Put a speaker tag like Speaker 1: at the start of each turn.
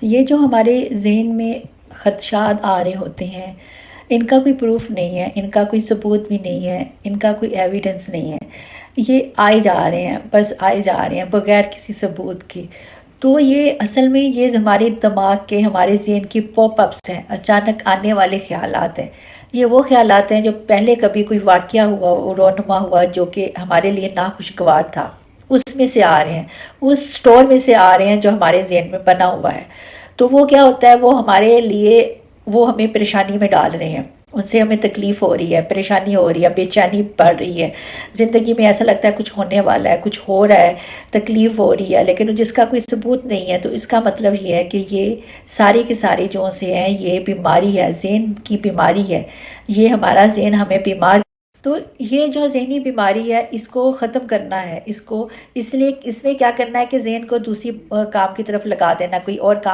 Speaker 1: یہ جو ہمارے ذہن میں خدشات آ رہے ہوتے ہیں، ان کا کوئی پروف نہیں ہے، ان کا کوئی ثبوت بھی نہیں ہے، ان کا کوئی ایویڈنس نہیں ہے، یہ آئے جا رہے ہیں، بس آئے جا رہے ہیں بغیر کسی ثبوت کے۔ تو یہ اصل میں یہ ہمارے دماغ کے، ہمارے ذہن کی پاپ اپس ہیں، اچانک آنے والے خیالات ہیں۔ یہ وہ خیالات ہیں جو پہلے کبھی کوئی واقعہ ہوا، رونما ہوا، جو کہ ہمارے لیے ناخوشگوار تھا، اس میں سے آ رہے ہیں، اس سٹور میں سے آ رہے ہیں جو ہمارے ذہن میں بنا ہوا ہے۔ تو وہ کیا ہوتا ہے، وہ ہمارے لیے، وہ ہمیں پریشانی میں ڈال رہے ہیں، ان سے ہمیں تکلیف ہو رہی ہے، پریشانی ہو رہی ہے، بے چینی بڑھ رہی ہے، زندگی میں ایسا لگتا ہے کچھ ہونے والا ہے، کچھ ہو رہا ہے، تکلیف ہو رہی ہے، لیکن جس کا کوئی ثبوت نہیں ہے۔ تو اس کا مطلب یہ ہے کہ یہ ساری کی ساری جو سے ہیں، یہ بیماری ہے، ذہن کی بیماری ہے، یہ ہمارا ذہن ہمیں بیمار۔ تو یہ جو ذہنی بیماری ہے، اس کو ختم کرنا ہے، اس کو اس لیے اس میں کیا کرنا ہے کہ ذہن کو دوسری کام کی طرف لگا دینا، کوئی اور کام